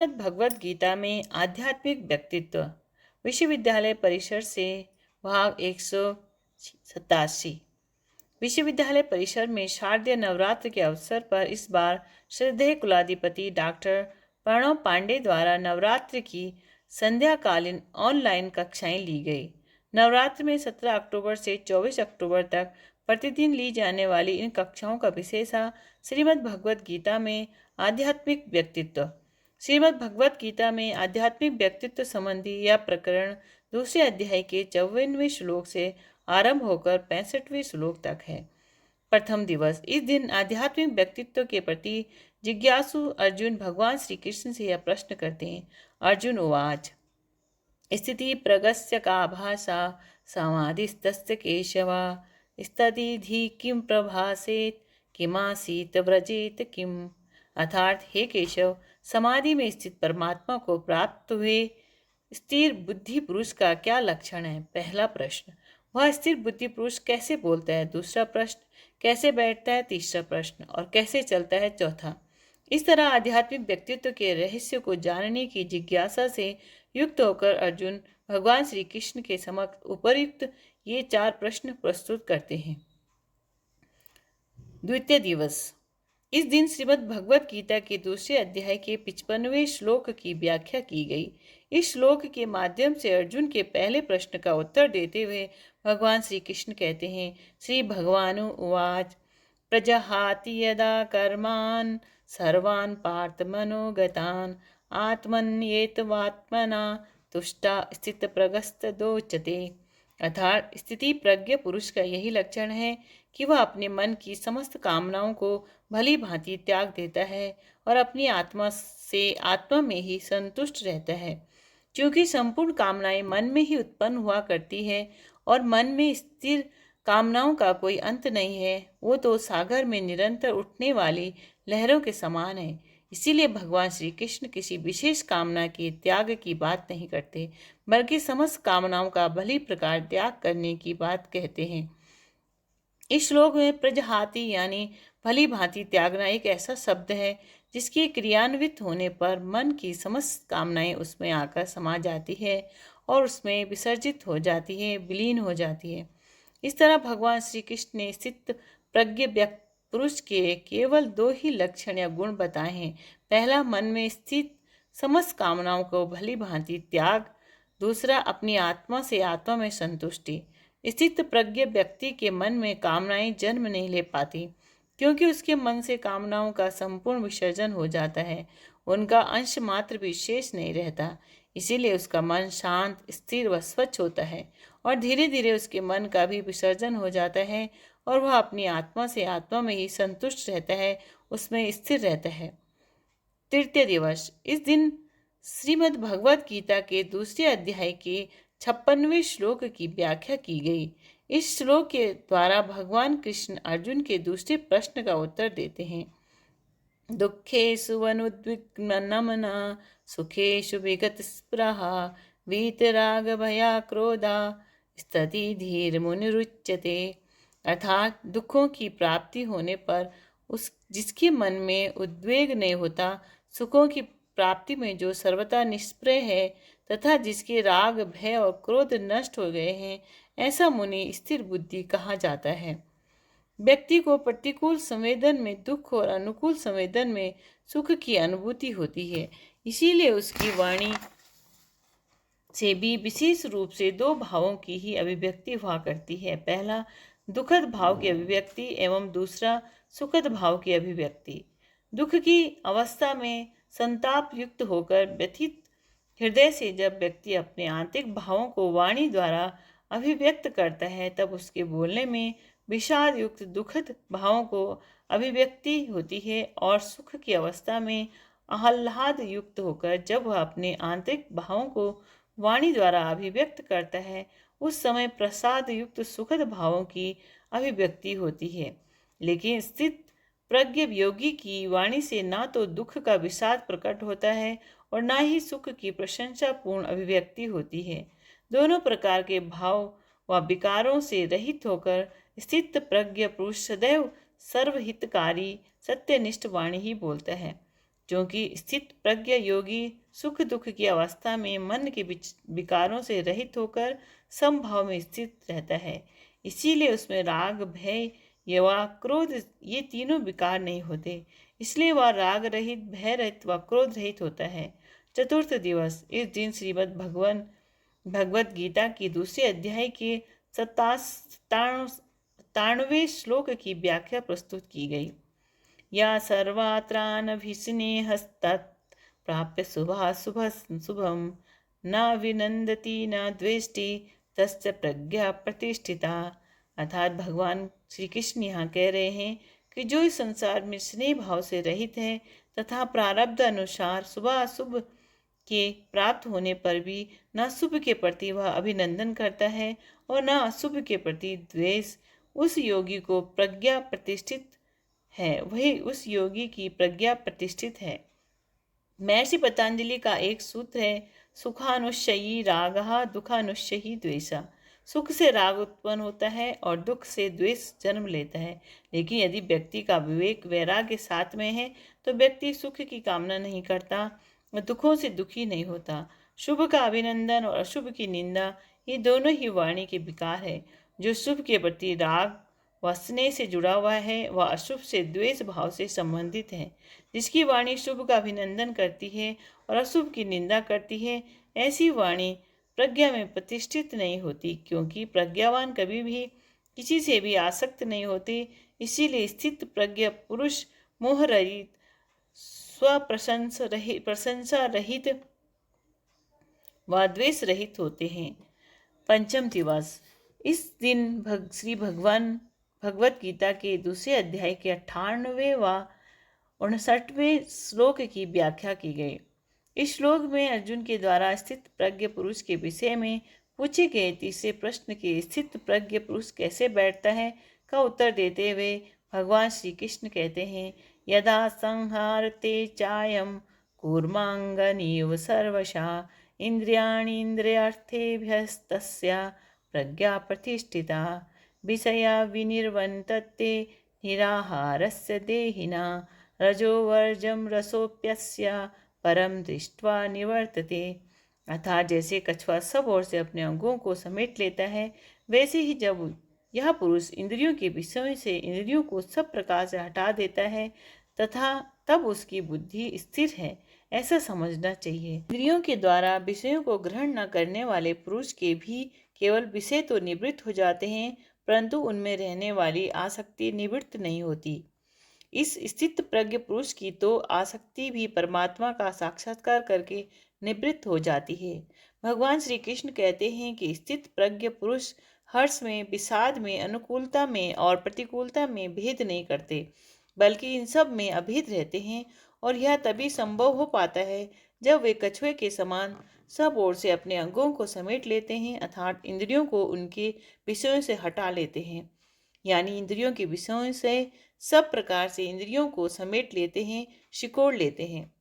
भगवत गीता में आध्यात्मिक व्यक्तित्व विश्वविद्यालय परिसर से भाग 187। विश्वविद्यालय परिसर में शारदीय नवरात्र के अवसर पर इस बार श्रद्धेय कुलाधिपति डॉक्टर प्रणव पांडे द्वारा नवरात्र की संध्याकालीन ऑनलाइन कक्षाएं ली गई। नवरात्र में 17 अक्टूबर से 24 अक्टूबर तक प्रतिदिन ली जाने वाली इन कक्षाओं का विषय था श्रीमद् भगवत गीता में आध्यात्मिक व्यक्तित्व। श्रीमद् भगवत गीता में आध्यात्मिक व्यक्तित्व संबंधी यह प्रकरण दूसरे अध्याय के 54वें श्लोक से आरंभ होकर 65वें श्लोक तक है। प्रथम दिवस। इस दिन आध्यात्मिक व्यक्तित्व के प्रति जिज्ञासु अर्जुन भगवान श्री कृष्ण से यह प्रश्न करते हैं। अर्जुन उवाच स्थिति प्रगस्य का भाषा समाधिस्तस्य केशव स्ततिधि किम प्रभासेत किमासीत व्रजेत किम। अर्थात हे केशव, समाधि में स्थित परमात्मा को प्राप्त हुए स्थिर बुद्धि पुरुष का क्या लक्षण है? पहला प्रश्न, वह स्थिर बुद्धि पुरुष कैसे बोलता है? दूसरा प्रश्न, कैसे बैठता है? तीसरा प्रश्न, और कैसे चलता है? चौथा। इस तरह आध्यात्मिक व्यक्तित्व के रहस्य को जानने की जिज्ञासा से युक्त होकर अर्जुन भगवान श्री कृष्ण के समक्ष उपर्युक्त ये 4 प्रश्न प्रस्तुत करते हैं। द्वितीय दिवस। इस दिन श्रीमद् भगवत गीता के दूसरे अध्याय के 55वें श्लोक की व्याख्या की गई। इस श्लोक के माध्यम से अर्जुन के पहले प्रश्न का उत्तर देते हुए भगवान श्री कृष्ण कहते हैं। श्री भगवानु उवाच प्रजहाति यदा कर्मान् सर्वान् पार्थ मनोगतान् आत्मन्येतवात्मना तुष्टा स्थित प्रगस्त दोचते। अर्थात स्थिति प्रज्ञ पुरुष का यही लक्षण है कि वह अपने मन की समस्त कामनाओं को भली भांति त्याग देता है और अपनी आत्मा से आत्मा में ही संतुष्ट रहता है। क्योंकि संपूर्ण कामनाएं मन में ही उत्पन्न हुआ करती है और मन में स्थिर कामनाओं का कोई अंत नहीं है। वो तो सागर में निरंतर उठने वाली लहरों के समान है। इसीलिए भगवान श्री कृष्ण किसी विशेष कामना के त्याग की बात नहीं करते, बल्कि समस्त कामनाओं का भली प्रकार त्याग करने की बात कहते हैं। इस श्लोक में प्रजहाति यानी भली भांति त्यागना एक ऐसा शब्द है जिसके क्रियान्वित होने पर मन की समस्त कामनाएं उसमें आकर समा जाती है और उसमें विसर्जित हो जाती है, विलीन हो जाती है। इस तरह भगवान श्री कृष्ण ने स्थित प्रज्ञ व्यक्ति पुरुष के केवल 2 ही लक्षण या गुण बताए हैं। पहला, मन में स्थित समस्त कामनाओं को भली भांति त्याग। दूसरा, अपनी आत्मा से आत्मा में संतुष्टि। स्थित प्रज्ञ व्यक्ति के मन में कामनाएं जन्म नहीं ले पाती, क्योंकि उसके मन से कामनाओं का संपूर्ण विसर्जन हो जाता है। उनका अंश मात्र भी शेष नहीं रहता। इसीलिए उसका मन शांत, स्थिर व स्वच्छ होता है और धीरे धीरे उसके मन का भी विसर्जन हो जाता है और वह अपनी आत्मा से आत्मा में ही संतुष्ट रहता है, उसमें स्थिर रहता है। तृतीय दिवस। इस दिन श्रीमद् भगवत गीता के दूसरे अध्याय के 56वें श्लोक की व्याख्या की गई। इस श्लोक के द्वारा भगवान कृष्ण अर्जुन के दूसरे प्रश्न का उत्तर देते हैं। दुःखेषु अनुद्विग्नमना सुखेषु विगतस्पृहा वीतरागभया क्रोधा स्थितिधीर्मुनिरुच्यते। अर्थात दुखों की प्राप्ति होने पर उस जिसके मन में उद्वेग नहीं होता, सुखों की प्राप्ति में जो सर्वथा निष्प्रय है तथा जिसके राग, भय और क्रोध नष्ट हो गए हैं, ऐसा मुनि स्थिर बुद्धि कहा जाता है। व्यक्ति को प्रतिकूल संवेदन में दुख और अनुकूल संवेदन में सुख की अनुभूति होती है। इसीलिए उसकी वाणी से भी विशेष रूप से 2 भावों की ही अभिव्यक्ति हुआ करती है। पहला, दुखद भाव की अभिव्यक्ति एवं दूसरा, सुखद भाव की अभिव्यक्ति। दुख की अवस्था में संताप युक्त होकर व्यथित हृदय से जब व्यक्ति अपने आंतरिक भावों को वाणी द्वारा अभिव्यक्त करता है, तब उसके बोलने में विषाद युक्त दुखद भावों को अभिव्यक्ति होती है। और सुख की अवस्था में आह्लाद युक्त होकर जब वह अपने आंतरिक भावों को वाणी द्वारा अभिव्यक्त करता है, उस समय प्रसाद युक्त सुखद भावों की अभिव्यक्ति होती है। लेकिन स्थित प्रज्ञ योगी की वाणी से ना तो दुख का विषाद प्रकट होता है और ना ही सुख की प्रशंसापूर्ण अभिव्यक्ति होती है। दोनों प्रकार के भाव व विकारों से रहित होकर स्थित प्रज्ञ पुरुष सदैव सर्वहितकारी सत्यनिष्ठ वाणी ही बोलता है। क्योंकि स्थित प्रज्ञ योगी सुख दुख की अवस्था में मन के विकारों से रहित होकर समभाव में स्थित रहता है। इसीलिए उसमें राग, भय या क्रोध ये तीनों विकार नहीं होते। इसलिए वह राग रहित, भय रहित व क्रोध रहित होता है। चतुर्थ दिवस, इस दिन श्रीमद् भगवत गीता की दूसरे अध्याय के 97वें श्लोक की व्याख्या प्रस्तुत की गई। या सर्वात्रानभिस्नेहस्तत् प्राप्य शुभम न विनंदती न द्वेष्टि तस्य प्रज्ञा प्रतिष्ठिता। अर्थात भगवान श्री कृष्ण यहाँ कह रहे हैं कि जो इस संसार में स्नेह भाव से रहित है तथा प्रारब्ध अनुसार शुभ अशुभ के प्राप्त होने पर भी न शुभ के प्रति वह अभिनंदन करता है और न अशुभ के प्रति द्वेष, उस योगी को प्रज्ञा प्रतिष्ठित है, वही उस योगी की प्रज्ञा प्रतिष्ठित है। महर्षि पतंजलि का एक सूत्र है, सुखानुशयी रागः दुखानुशयी द्वेषः। सुख से राग उत्पन्न होता है और दुख से द्वेष जन्म लेता है। लेकिन यदि व्यक्ति का विवेक वैराग्य साथ में है तो व्यक्ति सुख की कामना नहीं करता और दुखों से दुखी नहीं होता। शुभ का अभिनंदन और अशुभ की निंदा ये दोनों ही वाणी के विकार है। जो शुभ के प्रति राग व स्नेह से जुड़ा हुआ है वह अशुभ से द्वेष भाव से संबंधित है। जिसकी वाणी शुभ का अभिनंदन करती है और अशुभ की निंदा करती है, ऐसी वाणी प्रज्ञा में प्रतिष्ठित नहीं होती, क्योंकि प्रज्ञावान कभी भी किसी से भी आसक्त नहीं होते। इसीलिए स्थित प्रज्ञ पुरुष मोह रहित, प्रशंसा रहित व द्वेष रहित होते हैं। पंचम दिवस, इस दिन श्री भगवत गीता के दूसरे अध्याय के 98वें व 59वें श्लोक की व्याख्या की गई। इस श्लोक में अर्जुन के द्वारा स्थित प्रज्ञ पुरुष के विषय में पूछे गए तीसरे प्रश्न के स्थित प्रज्ञ पुरुष कैसे बैठता है का उत्तर देते हुए भगवान श्री कृष्ण कहते हैं, यदा संहारते चायम कूर्मांगनीव सर्वशः इंद्रियाणि इंद्रियार्थेभ्यस्तस्या प्रज्ञा प्रतिष्ठिता विषया विनिर्वन्तते निराहारस्य देहिना रजोवर्जम रसोप्यस्य परम दृष्ट्वा निवर्तते। अर्थात जैसे कछुआ सब ओर से अपने अंगों को समेट लेता है, वैसे ही जब यह पुरुष इंद्रियों के विषयों से इंद्रियों को सब प्रकार से हटा देता है तथा तब उसकी बुद्धि स्थिर है, ऐसा समझना चाहिए। इंद्रियों के द्वारा विषयों को ग्रहण न करने वाले पुरुष के भी केवल विषय तो निवृत्त हो जाते हैं, परंतु उनमें रहने वाली आसक्ति निवृत्त नहीं होती। इस स्थित प्रज्ञ पुरुष की तो आसक्ति भी परमात्मा का साक्षात्कार करके निवृत्त हो जाती है। भगवान श्री कृष्ण कहते हैं कि स्थित प्रज्ञ पुरुष हर्ष में, विषाद में, अनुकूलता में और प्रतिकूलता में भेद नहीं करते, बल्कि इन सब में अभेद रहते हैं। और यह तभी संभव हो पाता है जब वे कछुए के समान सब ओर से अपने अंगों को समेट लेते हैं, अर्थात इंद्रियों को उनके विषयों से हटा लेते हैं। यानी इंद्रियों के विषयों से सब प्रकार से इंद्रियों को समेट लेते हैं, सिकोड़ लेते हैं।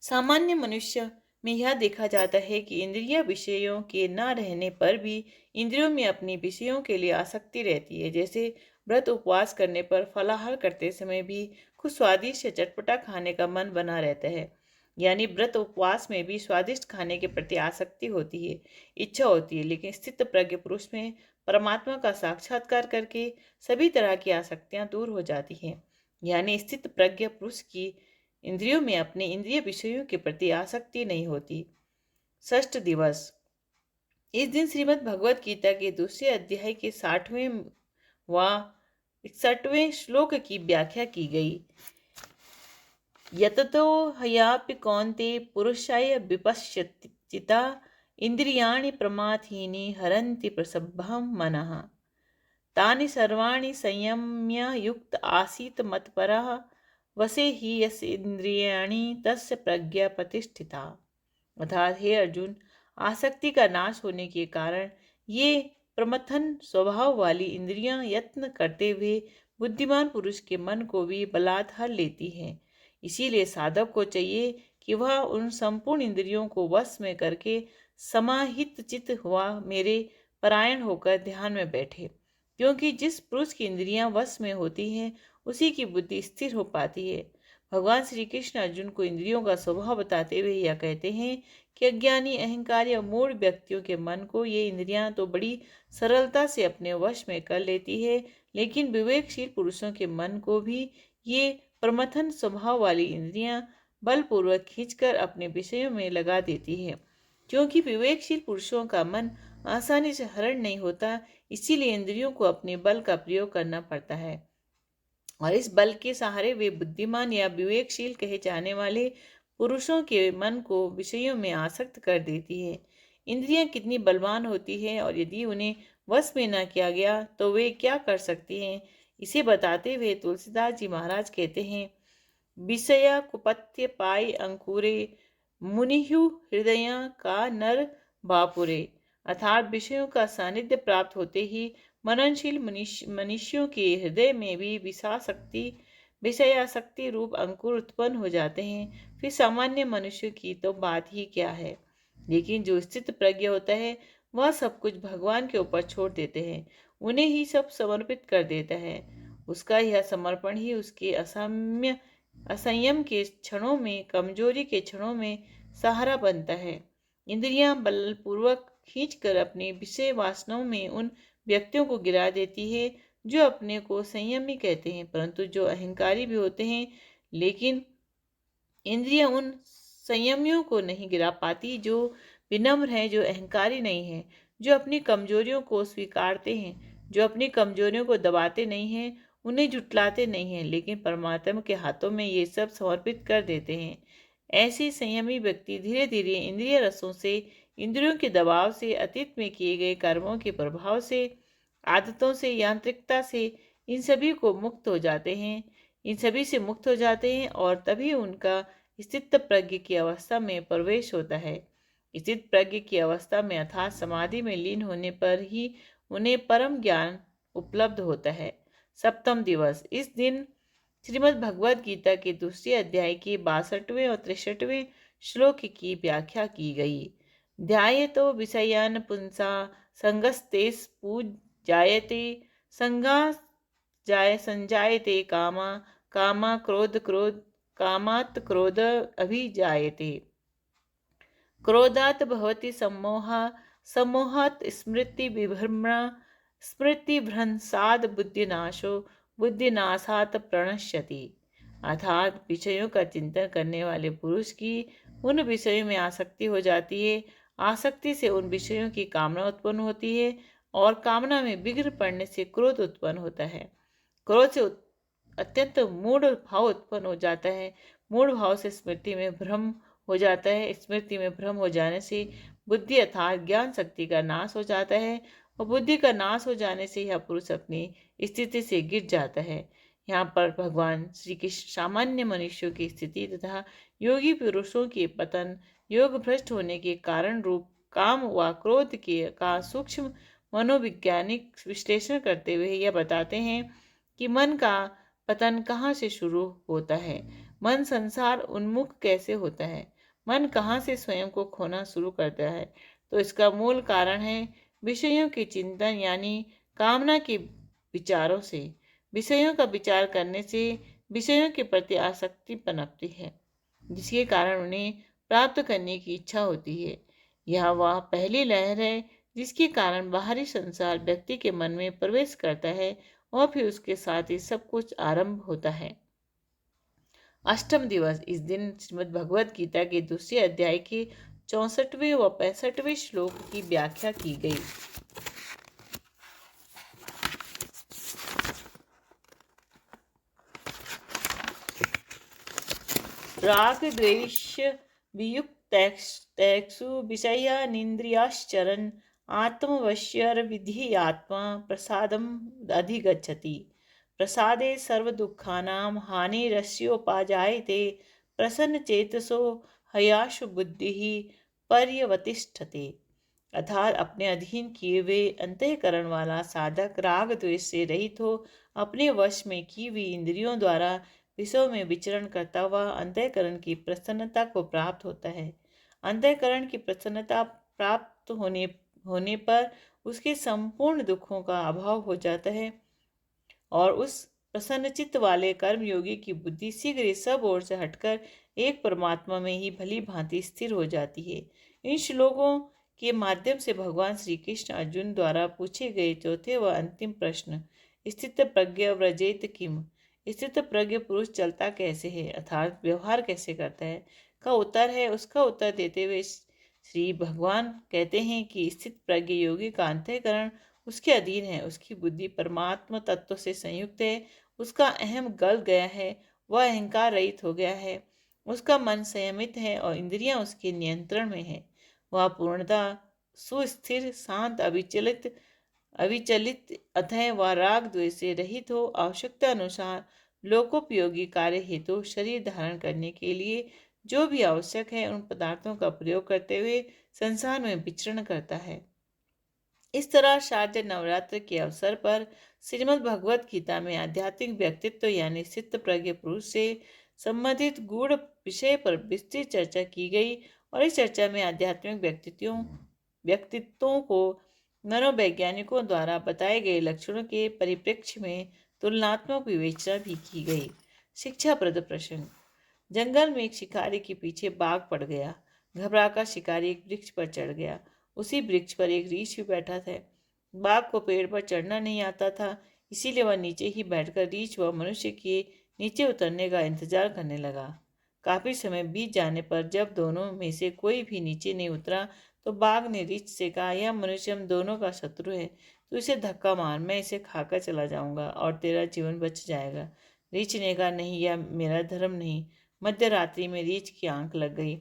सामान्य मनुष्य में यह देखा जाता है कि इंद्रिय विषयों के न रहने पर भी इंद्रियों में अपनी विषयों के लिए आसक्ति रहती है। जैसे व्रत उपवास करने पर फलाहार करते समय भी कुछ स्वादिष्ट या चटपटा खाने का मन बना रहता है। यानी व्रत उपवास में भी स्वादिष्ट खाने के प्रति आसक्ति होती है, इच्छा होती है। लेकिन स्थित प्रज्ञ पुरुष में परमात्मा का साक्षात्कार करके सभी तरह की आसक्तियां दूर हो जाती हैं। यानी स्थित प्रज्ञ पुरुष की इंद्रियों में अपने इंद्रिय विषयों के प्रति आसक्ति नहीं होती। षष्ठ दिवस, इस दिन श्रीमद् भगवत गीता के दूसरे अध्याय के 60वें व 61वें श्लोक की व्याख्या की गई। यततो हयापि कौन्ते पुरुषाय विपश्यचिता इंद्रियाणि प्रमाथीनि हरन्ति प्रसभं मनः तानि सर्वाणि संयम्य युक्त आसीत मत्परः वसे ही यस इंद्रियाणि तस्य प्रज्ञा प्रतिष्ठिता। अर्थात हे अर्जुन, आसक्ति का नाश होने के कारण ये प्रमथन स्वभाव वाली इंद्रियां यत्न करते हुए बुद्धिमान पुरुष के मन को भी बलात्कार लेती हैं। इसीलिए साधक को चाहिए कि वह उन संपूर्ण इंद्रियों को वश में करके समाहित चित्त हुआ मेरे परायण होकर ध्यान में बैठे, क्योंकि जिस पुरुष की इंद्रियां वश में होती हैं उसी की बुद्धि स्थिर हो पाती है। भगवान श्री कृष्ण अर्जुन को इंद्रियों का स्वभाव बताते हुए यह कहते हैं कि अज्ञानी, अहंकारी और मूढ़ व्यक्तियों के मन को ये इंद्रियां तो बड़ी सरलता से अपने वश में कर लेती है, लेकिन विवेकशील पुरुषों के मन को भी ये प्रमथन स्वभाव वाली इंद्रियां बलपूर्वक खींचकर अपने विषयों में लगा देती है। क्योंकि विवेकशील पुरुषों का मन आसानी से हरण नहीं होता, इसीलिए इंद्रियों को अपने बल का प्रयोग करना पड़ता है, और इस बल के सहारे वे बुद्धिमान या विवेकशील कहे जाने वाले पुरुषों के मन को विषयों में आसक्त कर देती है। इंद्रियां कितनी बलवान होती है और यदि उन्हें वश में न किया गया तो वे क्या कर सकती हैं, इसे बताते हुए तुलसीदास जी महाराज कहते हैं, विषया कुपथ्य पाई अंकुरे मुनिहु हृदय का नर बापुरे। अर्थात विषयों का सानिध्य प्राप्त होते ही मननशील मनुष्यों के हृदय में भी विषयाशक्ति रूप अंकुर उत्पन्न हो जाते हैं। फिर सामान्य मनुष्य की तो बात ही क्या है, लेकिन जो स्थित प्रज्ञ होता है वह सब कुछ भगवान के ऊपर छोड़ देते हैं, उन्हें ही सब समर्पित कर देता है। उसका यह समर्पण ही उसके असंयम के क्षणों में, कमजोरी के क्षणों में सहारा बनता है। इंद्रियां बलपूर्वक खींचकर अपनी विषय वासनाओं में उन व्यक्तियों को गिरा देती है जो अपने को संयमी कहते हैं, परंतु जो अहंकारी भी होते हैं। लेकिन इंद्रियां उन संयमियों को नहीं गिरा पाती जो विनम्र हैं, जो अहंकारी नहीं हैं, जो अपनी कमजोरियों को स्वीकारते हैं, जो अपनी कमजोरियों को दबाते नहीं हैं, उन्हें झुटलाते नहीं हैं, लेकिन परमात्मा के हाथों में ये सब समर्पित कर देते हैं। ऐसी संयमी व्यक्ति धीरे धीरे इंद्रिय रसों से, इंद्रियों के दबाव से, अतीत में किए गए कर्मों के प्रभाव से, आदतों से, यांत्रिकता से इन सभी को मुक्त हो जाते हैं, इन सभी से मुक्त हो जाते हैं, और तभी उनका स्थित प्रज्ञ की अवस्था में प्रवेश होता है। स्थित प्रज्ञ की अवस्था में अर्थात समाधि में लीन होने पर ही उन्हें परम ज्ञान उपलब्ध होता है। सप्तम दिवस, इस दिन श्रीमद् भगवद गीता के दूसरे अध्याय के 62वें और 63वें श्लोक की व्याख्या की गई। ध्यायतो विषयान पुंसा संगस्तेस पूजायते संगा संजायते कामा कामा क्रोध कामात् क्रोध अभिजायते क्रोधात् भवति सम्मोहा सम्मोहात् स्मृति विभ्रमणा स्मृतिभ्रंशात् बुद्धिनाशो बुद्धिनाशात् प्रणश्यति। अर्थात विषयों का चिंतन करने वाले पुरुष की उन विषयों में आसक्ति हो जाती है, आसक्ति से उन विषयों की कामना उत्पन्न होती है, और कामना में विघ्न पड़ने से क्रोध उत्पन्न होता है। क्रोध से अत्यंत मूढ़ भाव उत्पन्न हो जाता है, मूढ़ भाव से स्मृति में भ्रम हो जाता है, स्मृति में भ्रम हो जाने से बुद्धि अर्थात ज्ञान शक्ति का नाश हो जाता है, और बुद्धि का नाश हो जाने से यह पुरुष अपनी स्थिति से गिर जाता है। यहाँ पर भगवान श्री कृष्ण सामान्य मनुष्यों की स्थिति तथा योगी पुरुषों के पतन, योग भ्रष्ट होने के कारण रूप काम व क्रोध के का सूक्ष्म मनोवैज्ञानिक विश्लेषण करते हुए यह बताते हैं कि मन का पतन कहाँ से शुरू होता है, मन संसार उन्मुख कैसे होता है, मन कहाँ से स्वयं को खोना शुरू करता है। तो इसका मूल कारण है विषयों के चिंतन यानी कामना के विचारों से। विषयों का विचार करने से विषयों के प्रति आसक्ति पनपती है, जिसके कारण उन्हें प्राप्त करने की इच्छा होती है। यह वह पहली लहर है जिसके कारण बाहरी संसार व्यक्ति के मन में प्रवेश करता है, और फिर उसके साथ ही सब कुछ आरंभ होता है। अष्टम दिवस, इस दिन श्रीमद् भगवद गीता के दूसरे अध्याय के 64वें व 65वें श्लोक की व्याख्या की गई। राग द्वेष वियुक्तैक्षु विषयानिन्द्रियाश्चरन् आत्मवश्यर विधेयात्मा प्रसादम अधिगच्छति। प्रसादे सर्वदुःखानां हानिरस्योपाजायते प्रसन्नचेतसो हयाशु बुद्धिः पर्यवतिष्ठते। अर्थात अपने अधीन किए हुए अंतःकरण वाला साधक राग द्वेष से रहित हो अपने वश में की हुई इंद्रियों द्वारा विषयों में विचरण करता हुआ अंतःकरण की प्रसन्नता को प्राप्त होता है। अंतःकरण की प्रसन्नता प्राप्त होने पर उसके संपूर्ण दुखों का अभाव हो जाता है, और उस प्रसन्नचित्त वाले कर्मयोगी की बुद्धि शीघ्र ही सब ओर से हटकर एक परमात्मा में ही भली भांति स्थिर हो जाती है। इन श्लोकों के माध्यम से भगवान श्री कृष्ण अर्जुन द्वारा पूछे गए चौथे व अंतिम प्रश्न, स्थित प्रज्ञ व्रजेत किम, स्थित प्रज्ञ पुरुष चलता कैसे है अर्थात व्यवहार कैसे करता है, का उत्तर है। उसका उत्तर देते हुए श्री भगवान कहते हैं कि स्थित प्रज्ञ योगी का अंतःकरण उसके अधीन है, उसकी बुद्धि परमात्मा तत्व से संयुक्त है, उसका अहम गल गया है, वह अहंकार रहित हो गया है, उसका मन संयमित है और इंद्रियां उसके नियंत्रण में है। वह पूर्णतः सुस्थिर शांत अविचलित अविचलित अतः वह राग द्वेष से रहित हो, आवश्यकता अनुसार लोकोपयोगी कार्य हेतु शरीर धारण करने के लिए जो भी आवश्यक है उन पदार्थों का प्रयोग करते हुए संसार में विचरण करता है। इस तरह शारदीय नवरात्र के अवसर पर श्रीमद् भगवत गीता में आध्यात्मिक व्यक्तित्व यानी स्थित प्रज्ञ पुरुष से संबंधित गूढ़ विषय पर विस्तृत चर्चा की गई और इस चर्चा में आध्यात्मिक व्यक्तित्वों को मनोवैज्ञानिकों द्वारा बताए गए लक्षणों के परिप्रेक्ष्य में तुलनात्मक विवेचना भी की गई। शिक्षाप्रद प्रश्न। जंगल में एक शिकारी के पीछे बाघ पड़ गया। घबराकर शिकारी एक वृक्ष पर चढ़ गया। उसी वृक्ष पर एक रीछ भी बैठा था। बाघ को पेड़ पर चढ़ना नहीं आता था, इसीलिए वह नीचे ही बैठकर रीछ व मनुष्य के नीचे उतरने का इंतजार करने लगा। काफी समय बीत जाने पर जब दोनों में से कोई भी नीचे नहीं उतरा तो बाघ ने रीछ से कहा, यह मनुष्य हम दोनों का शत्रु है, तो इसे धक्का मार, मैं इसे खाकर चला जाऊंगा और तेरा जीवन बच जाएगा। रीछ ने कहा, नहीं, यह मेरा धर्म नहीं। मध्य रात्रि में रीछ की आंख लग गई।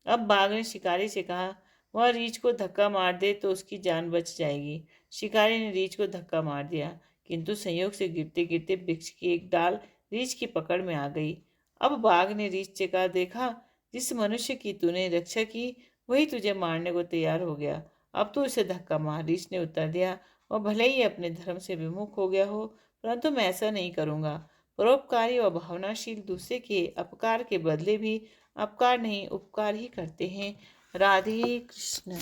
अब बाघ ने शिकारी से कहा, वह रीछ को धक्का मार दे तो उसकी जान बच जाएगी। शिकारी ने रीछ को धक्का मार दिया, किंतु संयोग से गिरते गिरते वृक्ष की एक डाल रीछ की पकड़ में आ गई। अब बाघ ने रीछ से कहा, देखा, जिस मनुष्य की तूने रक्षा की वही तुझे मारने को तैयार हो गया, अब तू इसे धक्का मार। रीछ ने उत्तर दिया, वह भले ही अपने धर्म से विमुख हो गया हो, परंतु मैं ऐसा नहीं करूंगा। परोपकारी व भावनाशील दूसरे के अपकार के बदले भी अपकार नहीं उपकार ही करते हैं। राधे कृष्ण।